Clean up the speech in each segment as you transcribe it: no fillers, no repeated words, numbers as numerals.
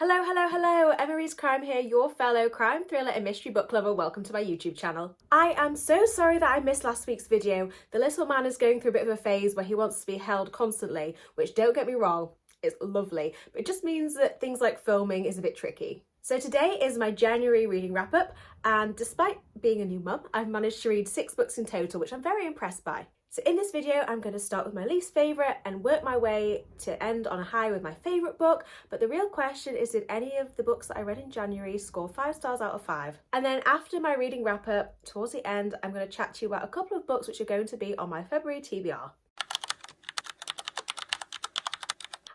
Hello, hello, hello! Emery's Crime here, your fellow crime, thriller and mystery book lover. Welcome to my YouTube channel. I am so sorry that I missed last week's video. The little man is going through a bit of a phase where he wants to be held constantly, which, don't get me wrong, it's lovely, but it just means that things like filming is a bit tricky. So today is my January reading wrap up, and despite being a new mum, I've managed to read 6 books in total, which I'm very impressed by. So in this video, I'm going to start with my least favourite and work my way to end on a high with my favourite book. But the real question is, did any of the books that I read in January score 5 stars out of 5? And then after my reading wrap up, towards the end, I'm going to chat to you about a couple of books which are going to be on my February TBR.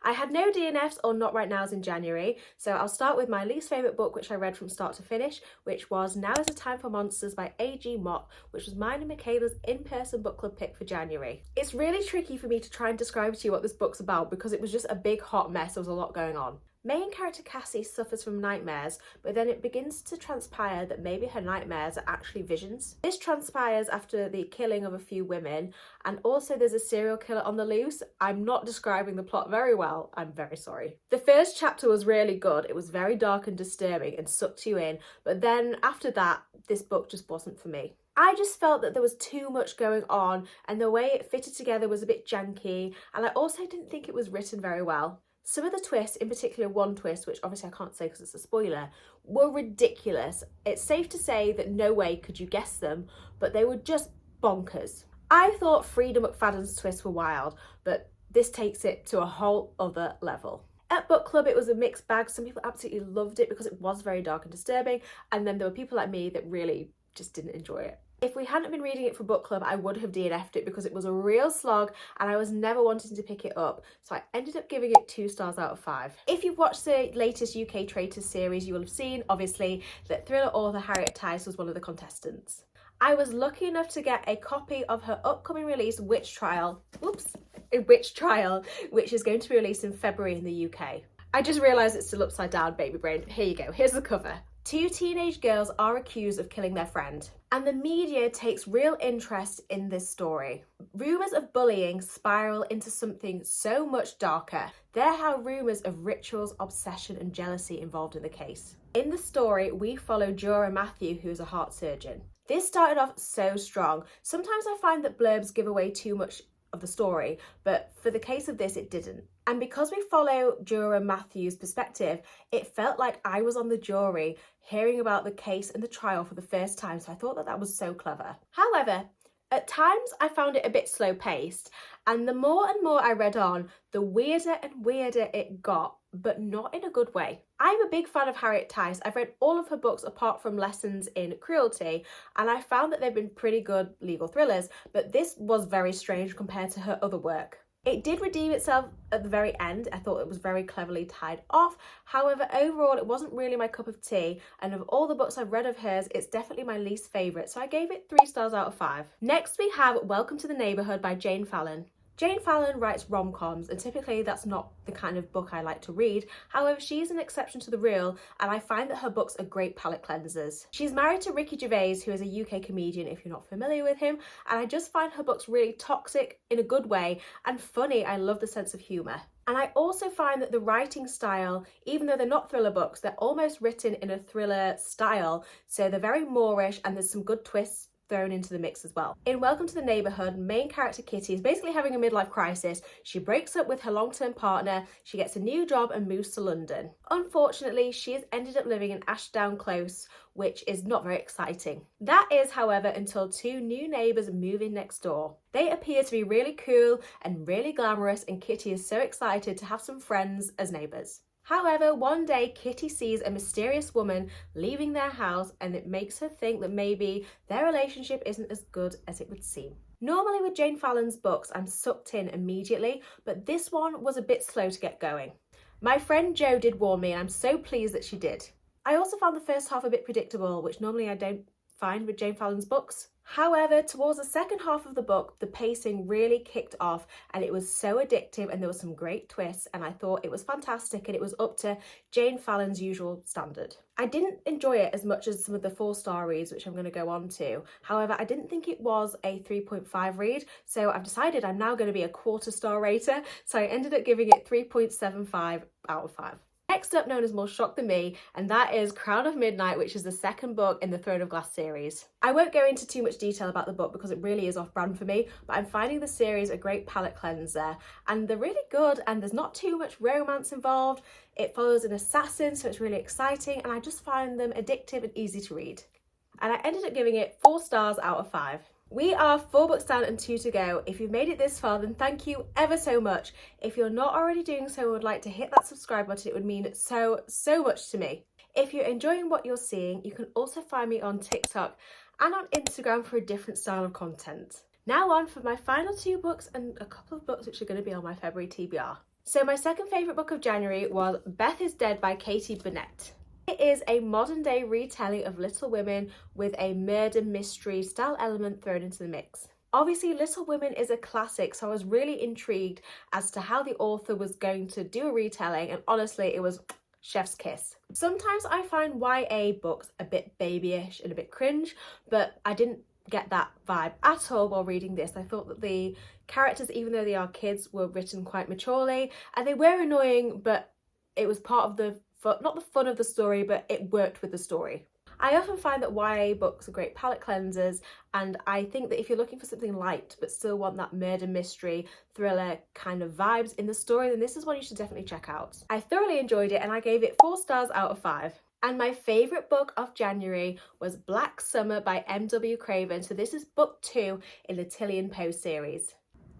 I had no DNFs or not right nows in January, so I'll start with my least favourite book which I read from start to finish, which was Now is the Time for Monsters by A.G. Mott, which was mine and Michaela's in-person book club pick for January. It's really tricky for me to try and describe to you what this book's about because it was just a big hot mess. There was a lot going on. Main character Cassie suffers from nightmares, but then it begins to transpire that maybe her nightmares are actually visions. This transpires after the killing of a few women, and also there's a serial killer on the loose. I'm not describing the plot very well, I'm very sorry. The first chapter was really good. It was very dark and disturbing and sucked you in, but then after that, this book just wasn't for me. I just felt that there was too much going on, and the way it fitted together was a bit janky, and I also didn't think it was written very well. Some of the twists, in particular one twist, which obviously I can't say because it's a spoiler, were ridiculous. It's safe to say that no way could you guess them, but they were just bonkers. I thought Frida McFadden's twists were wild, but this takes it to a whole other level. At book club, it was a mixed bag. Some people absolutely loved it because it was very dark and disturbing, and then there were people like me that really just didn't enjoy it. If we hadn't been reading it for book club, I would have DNF'd it because it was a real slog and I was never wanting to pick it up. So I ended up giving it 2 stars out of 5. If you've watched the latest UK Traitors series, you will have seen, obviously, that thriller author Harriet Tice was one of the contestants. I was lucky enough to get a copy of her upcoming release, Witch Trial, which is going to be released in February in the UK. I just realised it's still upside down, baby brain. Here you go, here's the cover. 2 teenage girls are accused of killing their friend, and the media takes real interest in this story. Rumours of bullying spiral into something so much darker. There are rumours of rituals, obsession and jealousy involved in the case. In the story, we follow Jura Matthew, who is a heart surgeon. This started off so strong. Sometimes I find that blurbs give away too much of the story, but for the case of this, it didn't. And because we follow Jura Matthew's perspective, it felt like I was on the jury hearing about the case and the trial for the first time, so I thought that was so clever. However, at times I found it a bit slow paced, and the more and more I read on, the weirder and weirder it got, but not in a good way. I'm a big fan of Harriet Tice. I've read all of her books apart from Lessons in Cruelty, and I found that they've been pretty good legal thrillers, but this was very strange compared to her other work. It did redeem itself at the very end. I thought it was very cleverly tied off. However, overall, it wasn't really my cup of tea. And of all the books I've read of hers, it's definitely my least favourite. So I gave it 3 stars out of 5. Next, we have Welcome to the Neighbourhood by Jane Fallon. Jane Fallon writes rom-coms, and typically that's not the kind of book I like to read. However, she is an exception to the rule, and I find that her books are great palate cleansers. She's married to Ricky Gervais, who is a UK comedian if you're not familiar with him, and I just find her books really toxic in a good way and funny. I love the sense of humour. And I also find that the writing style, even though they're not thriller books, they're almost written in a thriller style, so they're very Moorish and there's some good twists thrown into the mix as well. In Welcome to the Neighbourhood, main character Kitty is basically having a midlife crisis. She breaks up with her long-term partner, she gets a new job and moves to London. Unfortunately, she has ended up living in Ashdown Close, which is not very exciting. That is, however, until 2 new neighbours move in next door. They appear to be really cool and really glamorous, and Kitty is so excited to have some friends as neighbours. However, one day Kitty sees a mysterious woman leaving their house, and it makes her think that maybe their relationship isn't as good as it would seem. Normally with Jane Fallon's books, I'm sucked in immediately, but this one was a bit slow to get going. My friend Jo did warn me, and I'm so pleased that she did. I also found the first half a bit predictable, which normally I don't find with Jane Fallon's books. However, towards the second half of the book, the pacing really kicked off and it was so addictive and there were some great twists, and I thought it was fantastic and it was up to Jane Fallon's usual standard. I didn't enjoy it as much as some of the 4-star reads, which I'm going to go on to. However, I didn't think it was a 3.5 read, so I've decided I'm now going to be a 1/4 star rater, so I ended up giving it 3.75 out of 5. Next up, known as More Shocked Than Me, and that is Crown of Midnight, which is the second book in the Throne of Glass series. I won't go into too much detail about the book because it really is off-brand for me, but I'm finding the series a great palate cleanser, and they're really good, and there's not too much romance involved. It follows an assassin, so it's really exciting, and I just find them addictive and easy to read. And I ended up giving it 4 stars out of 5. We are 4 books down and 2 to go. If you've made it this far, then thank you ever so much. If you're not already doing so and would like to hit that subscribe button, it would mean so much to me. If you're enjoying what you're seeing, you can also find me on TikTok and on Instagram for a different style of content. Now on for my final 2 books and a couple of books which are going to be on my February TBR. So my second favourite book of January was Beth is Dead by Katie Burnett. It is a modern day retelling of Little Women with a murder mystery style element thrown into the mix. Obviously, Little Women is a classic, so I was really intrigued as to how the author was going to do a retelling, and honestly, it was chef's kiss. Sometimes I find YA books a bit babyish and a bit cringe, but I didn't get that vibe at all while reading this. I thought that the characters, even though they are kids, were written quite maturely, and they were annoying, but it was part of the not the fun of the story, but it worked with the story. I often find that YA books are great palate cleansers, and I think that if you're looking for something light but still want that murder mystery thriller kind of vibes in the story, then this is one you should definitely check out. I thoroughly enjoyed it and I gave it 4 stars out of 5. And my favourite book of January was Black Summer by M.W. Craven. So this is book 2 in the Tilly and Poe series.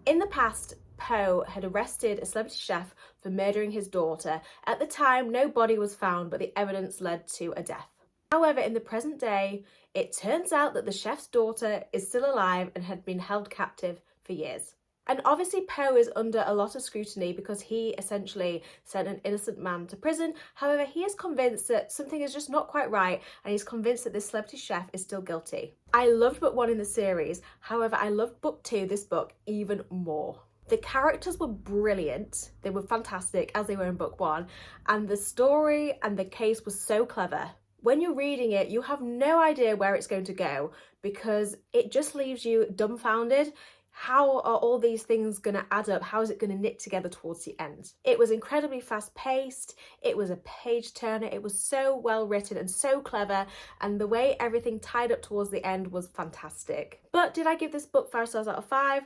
In the past, Poe had arrested a celebrity chef for murdering his daughter. At the time, no body was found, but the evidence led to a death. However, in the present day, it turns out that the chef's daughter is still alive and had been held captive for years. And obviously Poe is under a lot of scrutiny because he essentially sent an innocent man to prison. However, he is convinced that something is just not quite right, and he's convinced that this celebrity chef is still guilty. I loved book 1 in the series. However, I loved book 2, this book, even more. The characters were brilliant. They were fantastic, as they were in book 1. And the story and the case was so clever. When you're reading it, you have no idea where it's going to go because it just leaves you dumbfounded. How are all these things going to add up? How is it going to knit together towards the end? It was incredibly fast paced. It was a page turner. It was so well written and so clever. And the way everything tied up towards the end was fantastic. But did I give this book 5 stars out of 5?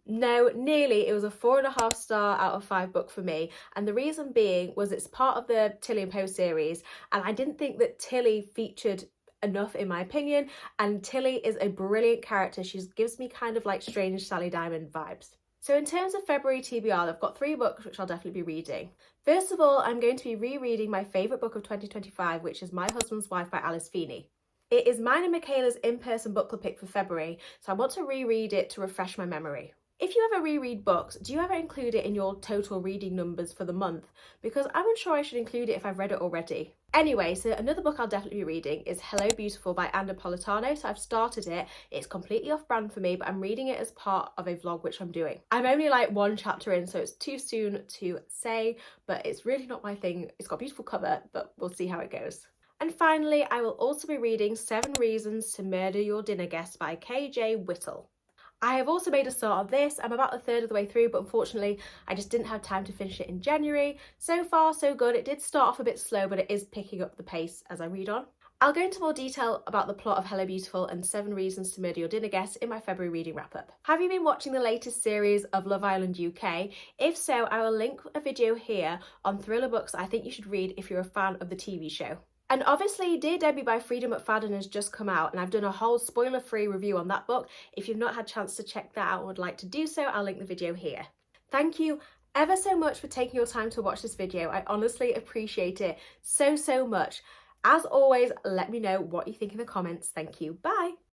No, nearly. It was a 4.5 star out of 5 book for me, and the reason being was it's part of the Tilly and Poe series, and I didn't think that Tilly featured enough in my opinion, and Tilly is a brilliant character. She gives me kind of like Strange Sally Diamond vibes. So in terms of February TBR, I've got 3 books which I'll definitely be reading. First of all, I'm going to be rereading my favourite book of 2025, which is My Husband's Wife by Alice Feeney. It is mine and Michaela's in-person book club pick for February, so I want to reread it to refresh my memory. If you ever reread books, do you ever include it in your total reading numbers for the month? Because I'm unsure I should include it if I've read it already. Anyway, so another book I'll definitely be reading is Hello Beautiful by Ann Napolitano. So I've started it. It's completely off brand for me, but I'm reading it as part of a vlog which I'm doing. I'm only like 1 chapter in, so it's too soon to say, but it's really not my thing. It's got a beautiful cover, but we'll see how it goes. And finally, I will also be reading 7 Reasons to Murder Your Dinner Guest by K.J. Whittle. I have also made a start of this. I'm about a third of the way through, but unfortunately I just didn't have time to finish it in January. So far so good. It did start off a bit slow, but it is picking up the pace as I read on. I'll go into more detail about the plot of Hello Beautiful and 7 Reasons to Murder Your Dinner Guest in my February reading wrap up. Have you been watching the latest series of Love Island UK? If so, I will link a video here on thriller books I think you should read if you're a fan of the TV show. And obviously Dear Debbie by Freida McFadden has just come out, and I've done a whole spoiler-free review on that book. If you've not had a chance to check that out and would like to do so, I'll link the video here. Thank you ever so much for taking your time to watch this video. I honestly appreciate it so much. As always, let me know what you think in the comments. Thank you. Bye.